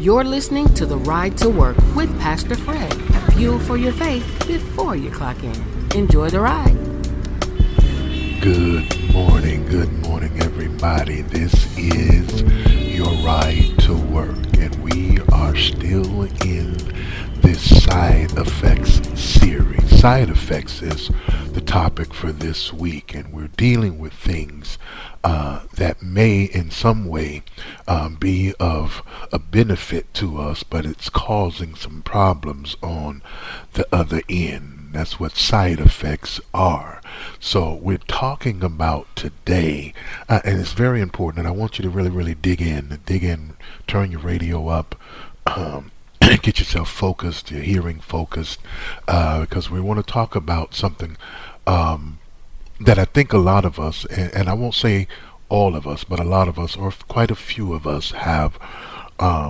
You're listening to The Ride to Work with Pastor Fred. Fuel for your faith before you clock in. Enjoy the ride. Good morning, everybody. This is your Ride to Work, and we are still in this side effects series. Side effects is the topic for this week, and we're dealing with things that may in some way be of a benefit to us, but it's causing some problems on the other end. That's what side effects are. So we're talking about today, and it's very important, and I want you to really dig in, turn your radio up, get yourself focused, your hearing focused, because we want to talk about something that I think a lot of us, and I won't say all of us, but a lot of us, or quite a few of us,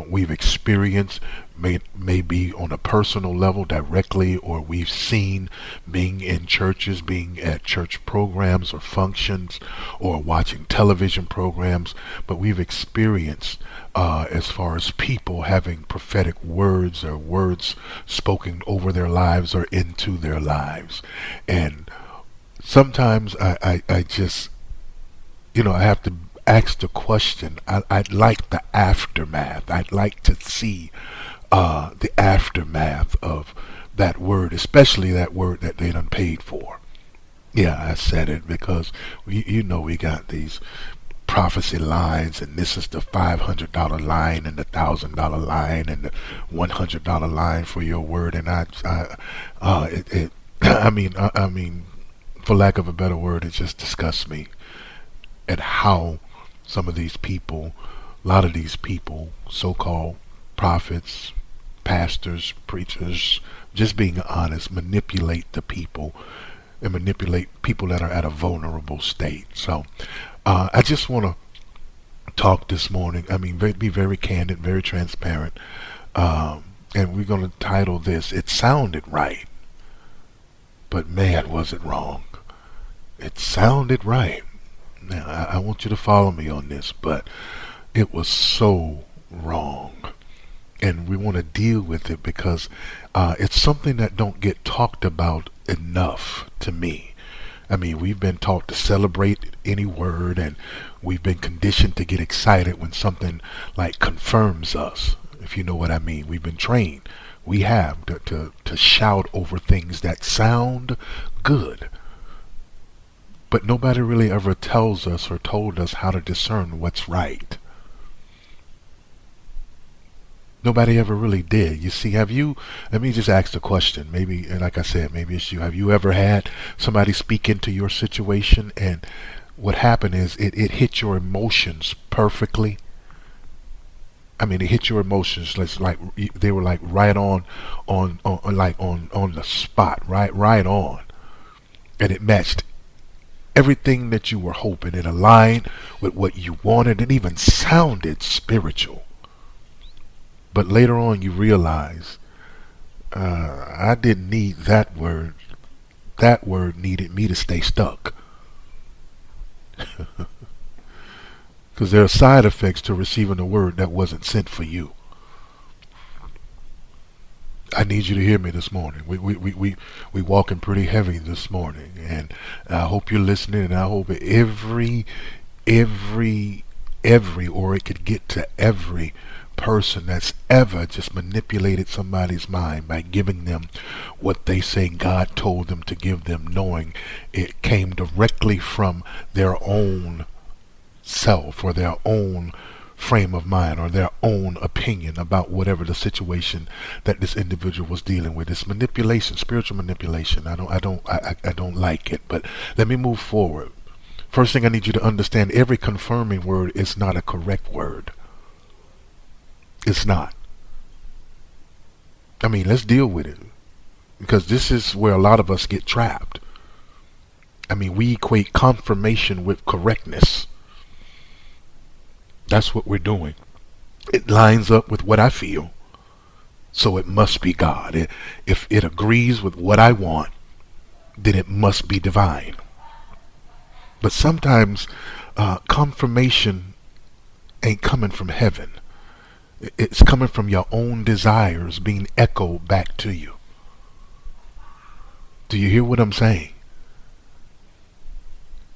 we've experienced, maybe on a personal level directly, or we've seen being in churches, being at church programs or functions, or watching television programs, but we've experienced as far as people having prophetic words or words spoken over their lives or into their lives. And sometimes I just, I have to ask the question. I'd like the aftermath. I'd like to see the aftermath of that word, especially that word that they done paid for. Yeah, I said it because we got these prophecy lines, and this is the $500 line and the $1,000 line and the $100 line for your word, and I mean, for lack of a better word, it just disgusts me at how some of these people, a lot of these people, so-called prophets, pastors, preachers, just being honest, manipulate the people and manipulate people that are at a vulnerable state. So I just want to talk this morning. I mean, be very candid, very transparent, and we're going to title this, "It Sounded Right, but man, was it wrong." It sounded right. Now, I want you to follow me on this, but it was so wrong. And we want to deal with it because it's something that don't get talked about enough to me. I mean, we've been taught to celebrate any word, and we've been conditioned to get excited when something like confirms us, if you know what I mean. We've been trained. We have to shout over things that sound good. But nobody really ever tells us or told us how to discern what's right. Nobody ever really did. You see, let me just ask the question, maybe, and like I said, maybe it's you. Have you ever had somebody speak into your situation, and what happened is it hit your emotions perfectly? I mean, it hit your emotions like they were like right on the spot, right on. And it matched everything that you were hoping. It aligned with what you wanted. It even sounded spiritual. But later on you realize, I didn't need that word. That word needed me to stay stuck. Because there are side effects to receiving a word that wasn't sent for you. I need you to hear me this morning. We walking pretty heavy this morning, and I hope you're listening, and I hope every, or it could get to every person that's ever just manipulated somebody's mind by giving them what they say God told them to give them, knowing it came directly from their own self or their own frame of mind or their own opinion about whatever the situation that this individual was dealing with. It's manipulation, spiritual manipulation. I don't like it. But let me move forward. First thing I need you to understand, every confirming word is not a correct word. It's not. I mean, let's deal with it, because this is where a lot of us get trapped. I mean, we equate confirmation with correctness. That's what we're doing. It lines up with what I feel, so it must be God. If it agrees with what I want, then it must be divine. But sometimes confirmation ain't coming from heaven. It's coming from your own desires being echoed back to you. Do you hear what I'm saying?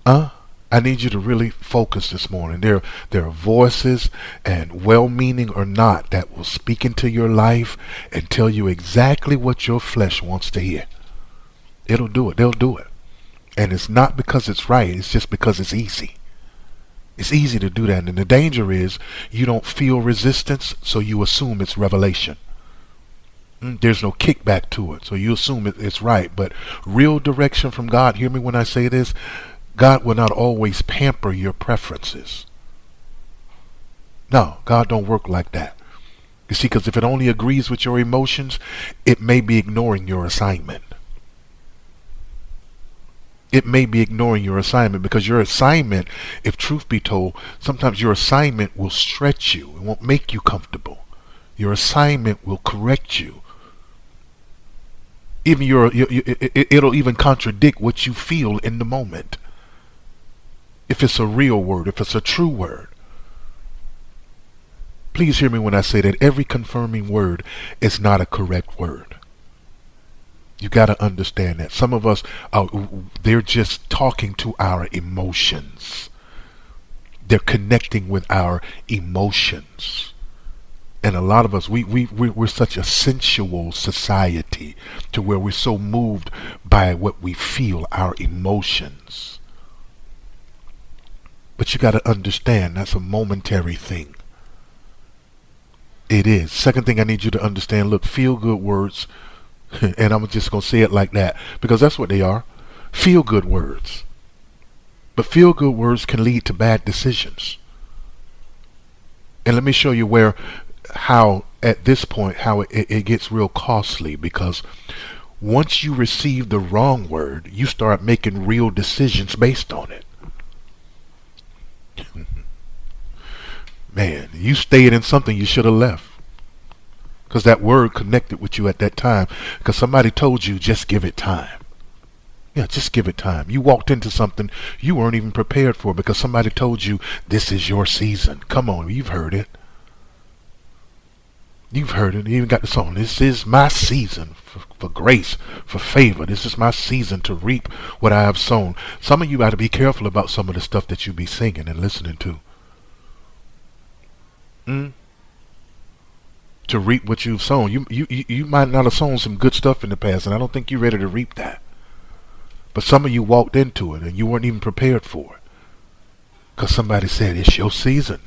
Huh? I need you to really focus this morning. There are voices, and well-meaning or not, that will speak into your life and tell you exactly what your flesh wants to hear. It'll do it. They'll do it. And it's not because it's right. It's just because it's easy. It's easy to do that. And the danger is you don't feel resistance, so you assume it's revelation. There's no kickback to it, so you assume it's right. But real direction from God, hear me when I say this, God will not always pamper your preferences. No, God don't work like that. You see, because if it only agrees with your emotions, it may be ignoring your assignment. It may be ignoring your assignment, because your assignment, if truth be told, sometimes your assignment will stretch you. It won't make you comfortable. Your assignment will correct you. Even it'll even contradict what you feel in the moment. If it's a real word, if it's a true word. Please hear me when I say that every confirming word is not a correct word. You got to understand that. Some of us, they're just talking to our emotions. They're connecting with our emotions. And a lot of us, we're such a sensual society to where we're so moved by what we feel, our emotions. But you got to understand that's a momentary thing. It is. Second thing I need you to understand, look, feel good words, and I'm just going to say it like that because that's what they are. Feel good words. But feel good words can lead to bad decisions. And let me show you how at this point, how it gets real costly, because once you receive the wrong word, you start making real decisions based on it. Man, you stayed in something you should have left. Because that word connected with you at that time. Because somebody told you, just give it time. Yeah, just give it time. You walked into something you weren't even prepared for because somebody told you, this is your season. Come on, you've heard it. You've heard it. You even got the song. This is my season for grace, for favor. This is my season to reap what I have sown. Some of you got to be careful about some of the stuff that you be singing and listening to. To reap what you've sown. You might not have sown some good stuff in the past, and I don't think you're ready to reap that. But some of you walked into it and you weren't even prepared for it. Because somebody said, it's your season.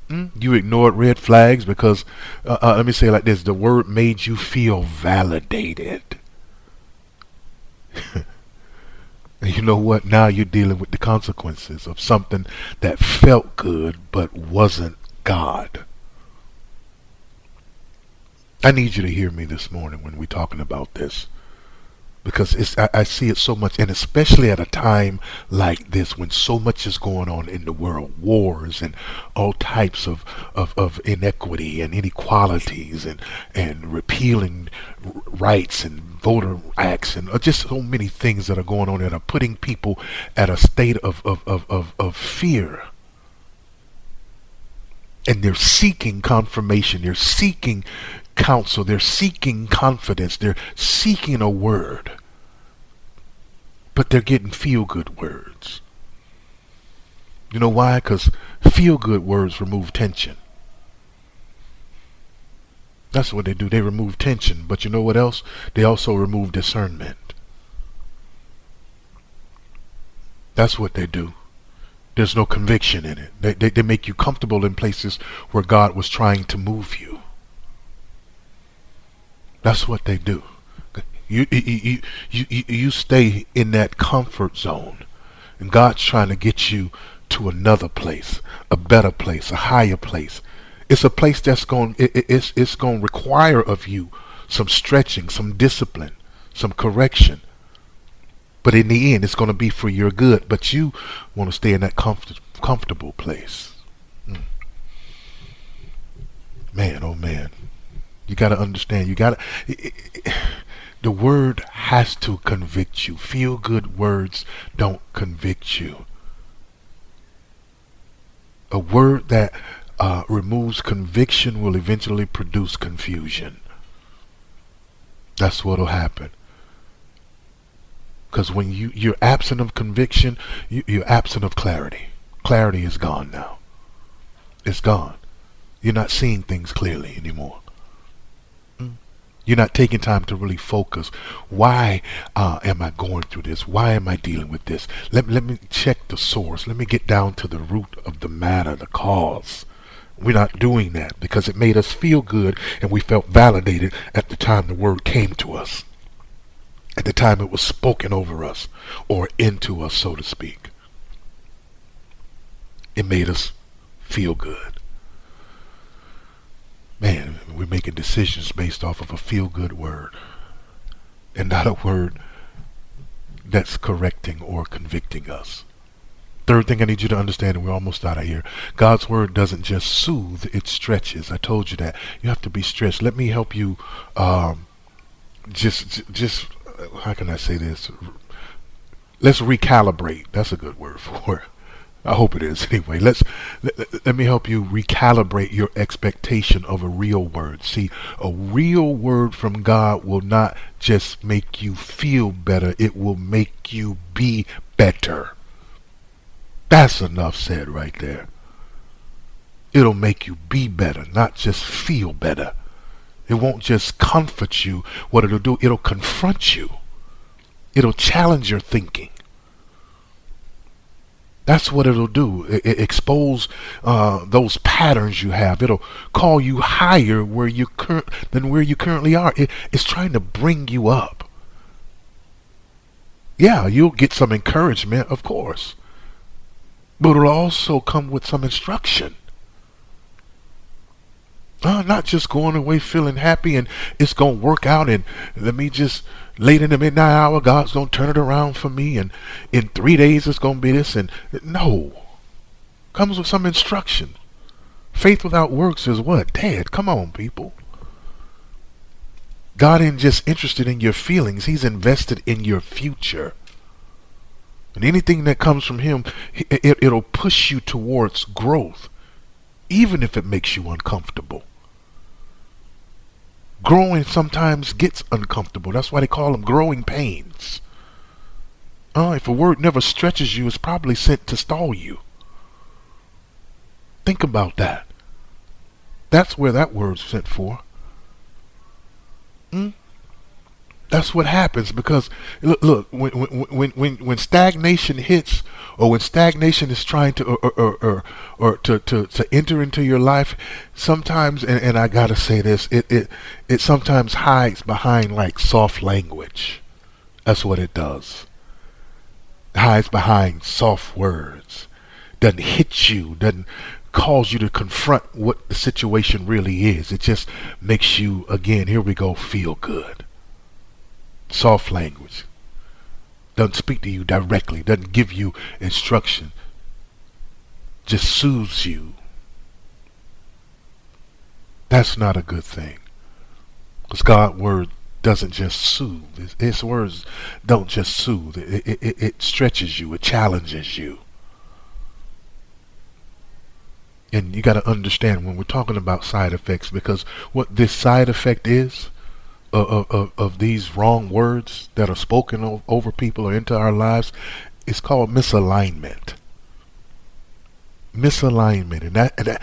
You ignored red flags because, let me say it like this, the word made you feel validated. And you know what? Now you're dealing with the consequences of something that felt good but wasn't God. I need you to hear me this morning when we're talking about this. Because I see it so much, and especially at a time like this when so much is going on in the world, wars and all types of inequity and inequalities and repealing rights and voter acts and just so many things that are going on that are putting people at a state of fear. And they're seeking confirmation, they're seeking counsel, they're seeking confidence, they're seeking a word, but they're getting feel-good words. You know why? Because feel-good words remove tension. That's what they do. They remove tension. But you know what else? They also remove discernment. That's what they do. There's no conviction in it. They make you comfortable in places where God was trying to move you. That's what they do. You stay in that comfort zone, and God's trying to get you to another place, a better place, a higher place. It's a place that's it's going to require of you some stretching, some discipline, some correction. But in the end, it's going to be for your good. But you want to stay in that comfortable place. Man, oh man. You got to understand. The word has to convict you. Feel good words don't convict you. A word that removes conviction will eventually produce confusion. That's what'll happen. Because when you're absent of conviction, you're absent of clarity. Clarity is gone now. It's gone. You're not seeing things clearly anymore. You're not taking time to really focus. Why am I going through this? Why am I dealing with this? Let me check the source. Let me get down to the root of the matter, the cause. We're not doing that because it made us feel good and we felt validated at the time the word came to us. At the time it was spoken over us or into us, so to speak. It made us feel good. Man, we're making decisions based off of a feel-good word and not a word that's correcting or convicting us. Third thing I need you to understand, and we're almost out of here, God's word doesn't just soothe, it stretches. I told you that. You have to be stretched. Let me help you just how can I say this? Let's recalibrate. That's a good word for it. I hope it is. Anyway, let me help you recalibrate your expectation of a real word. See, a real word from God will not just make you feel better, it will make you be better. That's enough said right there. It'll make you be better, not just feel better. It won't just comfort you. What it'll do, it'll confront you. It'll challenge your thinking. That's what it'll do. It expose those patterns you have. It'll call you higher than where you currently are. It's trying to bring you up. Yeah, you'll get some encouragement, of course. But it'll also come with some instruction. Not just going away feeling happy and it's going to work out and let me just late in the midnight hour God's going to turn it around for me and in 3 days it's going to be this and no. Comes with some instruction. Faith without works is what? Dead. Come on, people. God ain't just interested in your feelings. He's invested in your future. And anything that comes from him, it'll push you towards growth, even if it makes you uncomfortable. Growing sometimes gets uncomfortable. That's why they call them growing pains. If a word never stretches you, it's probably sent to stall you. Think about that. That's where that word's sent for. That's what happens because look when stagnation hits, or when stagnation is trying to or to enter into your life, sometimes and I gotta say this, it sometimes hides behind like soft language. That's what it does. It hides behind soft words. Doesn't hit you. Doesn't cause you to confront what the situation really is. It just makes you, again, here we go, feel good. Soft language. Doesn't speak to you directly. Doesn't give you instruction. Just soothes you. That's not a good thing. Because God's word doesn't just soothe. His words don't just soothe. It stretches you. It challenges you. And you got to understand when we're talking about side effects, because what this side effect is of these wrong words that are spoken over people or into our lives, is called misalignment. Misalignment, and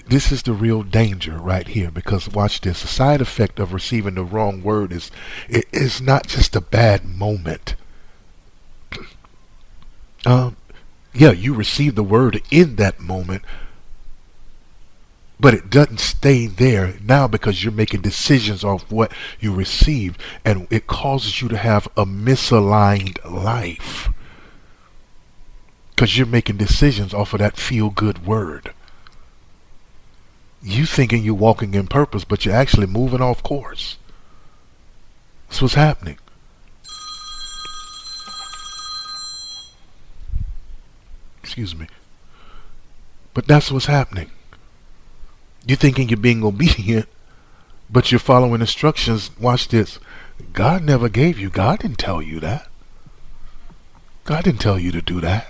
this is the real danger right here. Because watch this: the side effect of receiving the wrong word is not just a bad moment. Yeah, you receive the word in that moment, but it doesn't stay there now, because you're making decisions off what you received, and it causes you to have a misaligned life. Because you're making decisions off of that feel-good word. You thinking you're walking in purpose, but you're actually moving off course. That's what's happening. Excuse me. But that's what's happening. You're thinking you're being obedient, but you're following instructions. Watch this. God never gave you. God didn't tell you that. God didn't tell you to do that.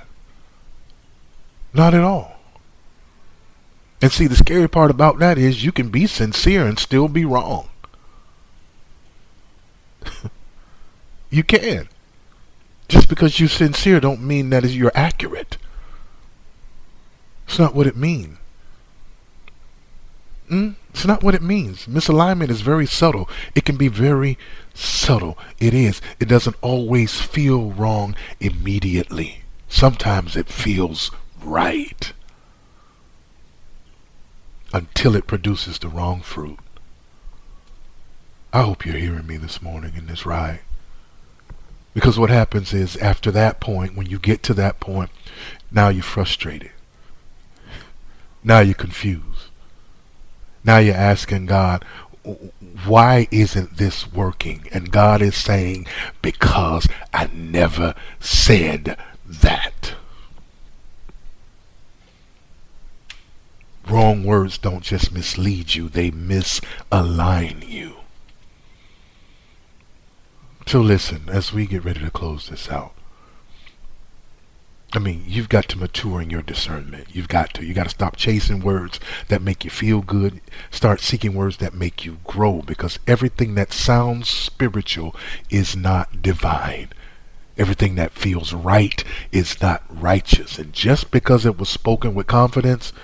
Not at all. And see, the scary part about that is you can be sincere and still be wrong. You can. Just because you're sincere don't mean that you're accurate. It's not what it means. It's not what it means. Misalignment is very subtle. It can be very subtle. It is. It doesn't always feel wrong immediately. Sometimes it feels right until it produces the wrong fruit. I hope you're hearing me this morning in this ride. Because what happens is, after that point, when you get to that point, now you're frustrated. Now you're confused. Now you're asking God, why isn't this working? And God is saying, because I never said that. Wrong words don't just mislead you, they misalign you. So listen, as we get ready to close this out, I mean, you've got to mature in your discernment. You got to stop chasing words that make you feel good. Start seeking words that make you grow, because everything that sounds spiritual is not divine. Everything that feels right is not righteous. And just because it was spoken with confidence,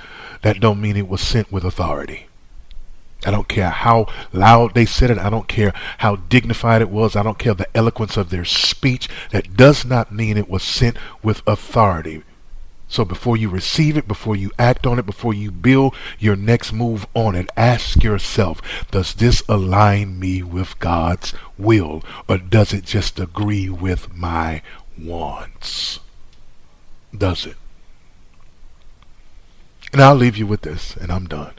that don't mean it was sent with authority. I don't care how loud they said it. I don't care how dignified it was. I don't care the eloquence of their speech. That does not mean it was sent with authority. So before you receive it, before you act on it, before you build your next move on it, ask yourself, does this align me with God's will, or does it just agree with my wants? Does it? And I'll leave you with this, and I'm done.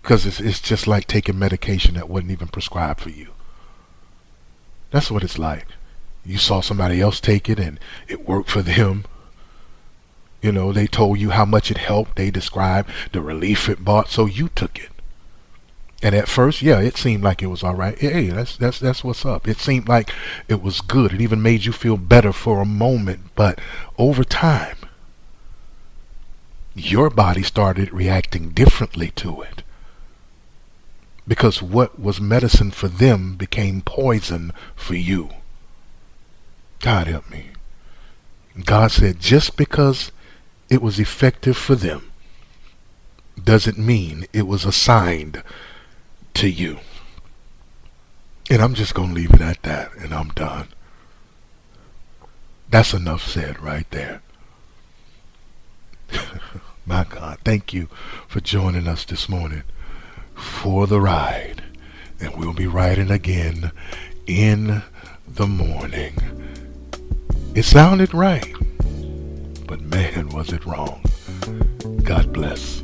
Because it's just like taking medication that wasn't even prescribed for you. That's what it's like. You saw somebody else take it and it worked for them. You know, they told you how much it helped. They described the relief it brought, so you took it. And at first, yeah, it seemed like it was all right. Hey, that's what's up. It seemed like it was good. It even made you feel better for a moment. But over time, your body started reacting differently to it. Because what was medicine for them became poison for you. God help me. God said, just because it was effective for them doesn't mean it was assigned to you. And I'm just going to leave it at that, and I'm done. That's enough said right there. My God, thank you for joining us this morning for the ride. And we'll be riding again in the morning. It sounded right, but man, was it wrong. God bless.